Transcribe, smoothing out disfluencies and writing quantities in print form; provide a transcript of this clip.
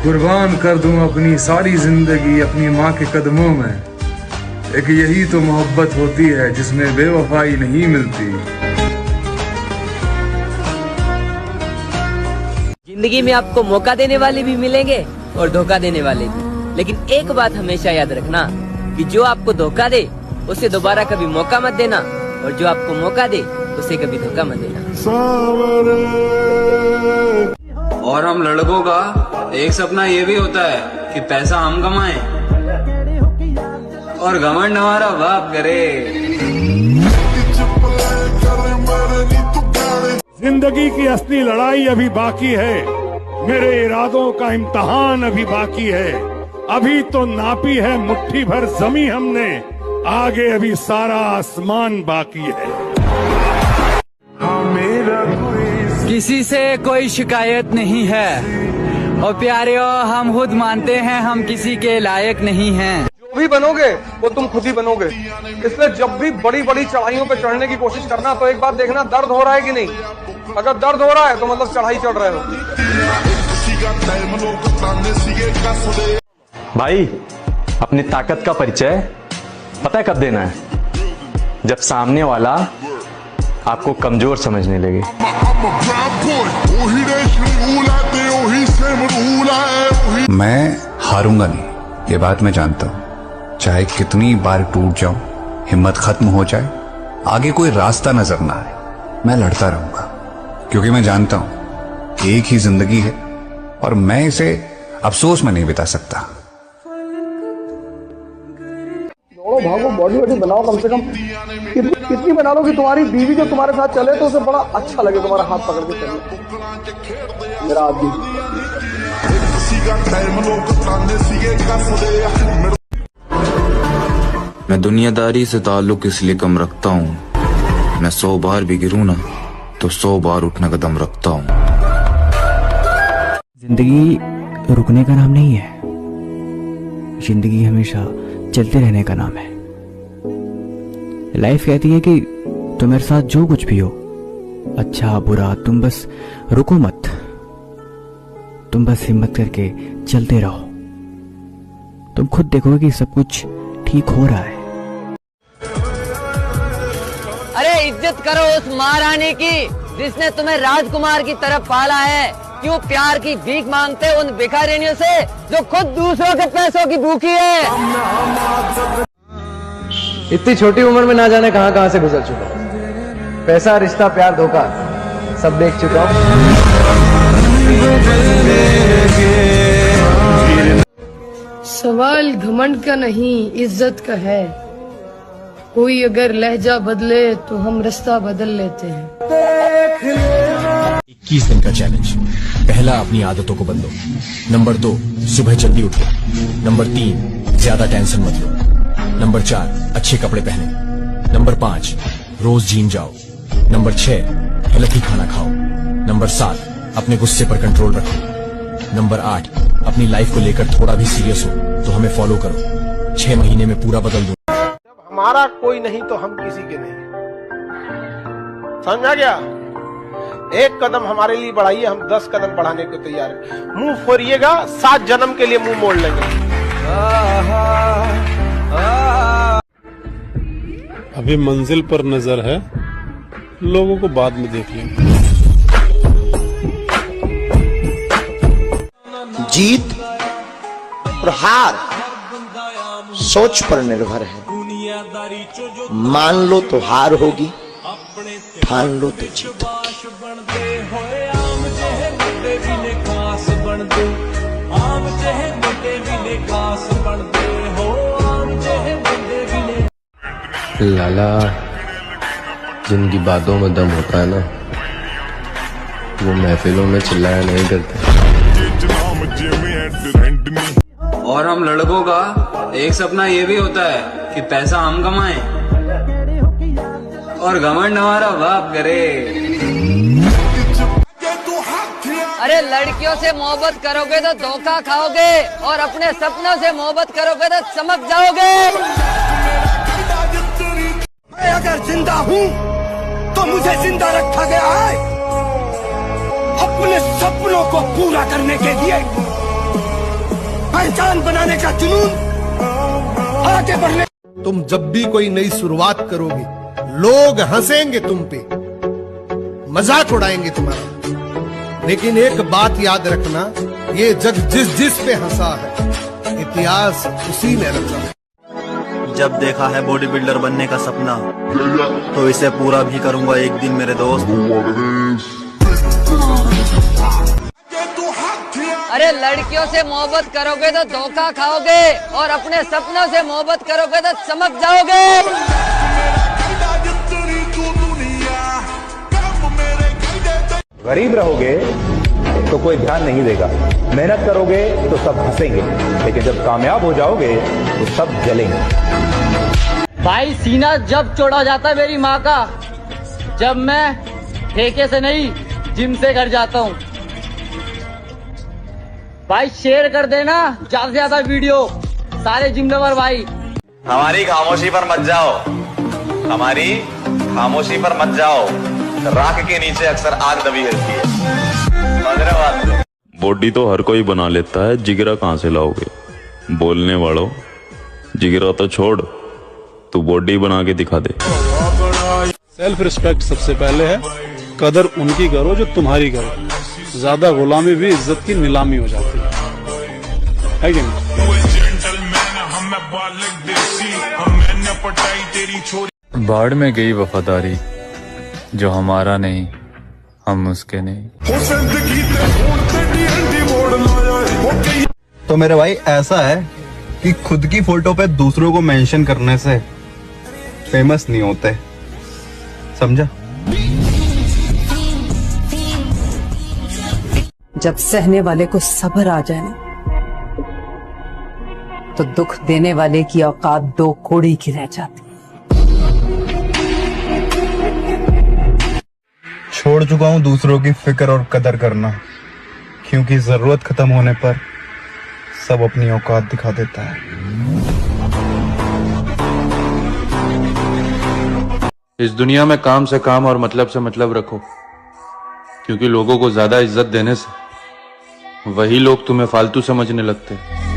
कुर्बान कर दूं अपनी सारी जिंदगी अपनी माँ के कदमों में। एक यही तो मोहब्बत होती है जिसमें बेवफाई नहीं मिलती। जिंदगी में आपको मौका देने वाले भी मिलेंगे और धोखा देने वाले भी, लेकिन एक बात हमेशा याद रखना कि जो आपको धोखा दे उसे दोबारा कभी मौका मत देना, और जो आपको मौका दे उसे कभी धोखा मत देना। और हम लड़कों का एक सपना ये भी होता है कि पैसा हम कमाएं और घमंड हमारा बाप करे। जिंदगी की असली लड़ाई अभी बाकी है, मेरे इरादों का इम्तहान अभी बाकी है। अभी तो नापी है मुट्ठी भर जमी हमने, आगे अभी सारा आसमान बाकी है। किसी से कोई शिकायत नहीं है और प्यारे हम खुद मानते हैं हम किसी के लायक नहीं हैं। जो भी बनोगे वो तुम खुद ही बनोगे, इसलिए जब भी बड़ी बड़ी चढ़ाइयों पे चढ़ने की कोशिश करना तो एक बात देखना, दर्द हो रहा है कि नहीं। अगर दर्द हो रहा है तो मतलब चढ़ाई चढ़ रहे हो। भाई अपनी ताकत का परिचय पता है कब देना है? जब सामने वाला आपको कमजोर समझने लगे। मैं हारूंगा नहीं, ये बात मैं जानता हूं। चाहे कितनी बार टूट जाऊं, हिम्मत खत्म हो जाए, आगे कोई रास्ता नजर ना आए, मैं लड़ता रहूंगा, क्योंकि मैं जानता हूं एक ही जिंदगी है और मैं इसे अफसोस में नहीं बिता सकता। दौड़ो भागो, बॉडी वॉडी बनाओ, कम से कम कितनी बना लो कि तुम्हारी बीवी जो तुम्हारे साथ चले तो उसे बड़ा अच्छा लगे, तुम्हारा हाथ पकड़ के चले। मेरा आदमी मैं दुनियादारी से ताल्लुक इसलिए कम रखता हूँ, मैं 100 बार भी गिरूँ ना तो 100 बार उठने का दम रखता हूँ। जिंदगी रुकने का नाम नहीं है, जिंदगी हमेशा चलते रहने का नाम है। लाइफ कहती है कि तुम्हारे साथ जो कुछ भी हो, अच्छा बुरा, तुम बस रुको मत, तुम बस हिम्मत करके चलते रहो। तुम खुद देखोगे कि सब कुछ ठीक हो रहा है। अरे इज्जत करो उस महारानी की जिसने तुम्हें राजकुमार की तरफ पाला है। क्यों प्यार की भीख मांगते उन भिखारियों से जो खुद दूसरों के पैसों की भूखी है। इतनी छोटी उम्र में ना जाने कहां कहां से गुजर चुका हूं। पैसा, रिश्ता, प्यार, धोखा सब देख चुका हूं। सवाल घमंड का नहीं, इज्जत का है। कोई अगर लहजा बदले तो हम रास्ता बदल लेते हैं। 21 दिन का चैलेंज। पहला, अपनी आदतों को बदलो। नंबर 2, सुबह जल्दी उठो। नंबर 3, ज्यादा टेंशन मत लो। नंबर 4, अच्छे कपड़े पहने। नंबर 5, रोज जिम जाओ। नंबर 6, हेल्थी खाना खाओ। नंबर 7, अपने गुस्से पर कंट्रोल रखो। नंबर 8, अपनी लाइफ को लेकर थोड़ा भी सीरियस हो तो हमें फॉलो करो। 6 महीने में पूरा बदल दो। जब हमारा कोई नहीं तो हम किसी के नहीं, समझा गया? एक कदम हमारे लिए बढ़ाइए, हम 10 कदम बढ़ाने को तैयार हैं। मुंह फोड़िएगा, 7 जन्म के लिए मुंह मोड़ लेंगे। अभी मंजिल पर नजर है, लोगों को बाद में देख लेंगे। जीत और हार सोच पर निर्भर है। मान लो तो हार होगी, ठान लो तो जीत होगी। लाला, जिनकी बातों में दम होता है ना, वो महफिलों में चिल्लाया नहीं करते। और हम लड़कों का एक सपना ये भी होता है कि पैसा हम कमाएं और घमंड हमारा बाप करे। अरे लड़कियों से मोहब्बत करोगे तो धोखा खाओगे और अपने सपनों से मोहब्बत करोगे तो चमक जाओगे। मैं अगर जिंदा हूँ तो मुझे जिंदा रखा गया है अपने सपनों को पूरा करने के लिए। पहचान बनाने का जुनून आगे बढ़ने। तुम जब भी कोई नई शुरुआत करोगे, लोग हंसेंगे तुम पे, मजाक उड़ाएंगे तुम्हारा, लेकिन एक बात याद रखना, ये जग जिस जिस पे हंसा है, इतिहास उसी ने रचा है। जब देखा है बॉडी बिल्डर बनने का सपना, तो इसे पूरा भी करूंगा एक दिन मेरे दोस्त। अरे लड़कियों से मोहब्बत करोगे तो धोखा खाओगे, और अपने सपनों से मोहब्बत करोगे तो चमक जाओगे। गरीब रहोगे तो कोई ध्यान नहीं देगा, मेहनत करोगे तो सब हंसेंगे, लेकिन जब कामयाब हो जाओगे तो सब जलेंगे। भाई सीना जब चौड़ा जाता है मेरी माँ का, जब मैं ठेके से नहीं जिम से घर जाता हूँ। भाई शेयर कर देना ज्यादा से ज्यादा वीडियो, सारे जिम लवर भाई। हमारी खामोशी पर मत जाओ, हमारी खामोशी पर मत जाओ, राख के नीचे अक्सर आग दबी रहती है। बॉडी तो हर कोई बना लेता है, जिगरा कहाँ से लाओगे? बोलने वालों, जिगरा तो छोड़, तू बॉडी बना के दिखा दे। सेल्फ रिस्पेक्ट सबसे पहले है, कदर उनकी करो जो तुम्हारी करो, ज्यादा गुलामी भी इज्जत की नीलामी हो जाती है कि नहीं? बाढ़ में गई वफादारी, जो हमारा नहीं हम उसके नहीं। तो मेरे भाई ऐसा है कि खुद की फोटो पे दूसरों को मेंशन करने से फेमस नहीं होते, समझा? जब सहने वाले को सब्र आ जाए ना, तो दुख देने वाले की औकात दो कोड़ी की रह जाती। छोड़ चुका हूं दूसरों की फिक्र और कदर करना, क्योंकि जरूरत खत्म होने पर सब अपनी औकात दिखा देता है। इस दुनिया में काम से काम और मतलब से मतलब रखो, क्योंकि लोगों को ज्यादा इज्जत देने से वही लोग तुम्हें फालतू समझने लगते हैं।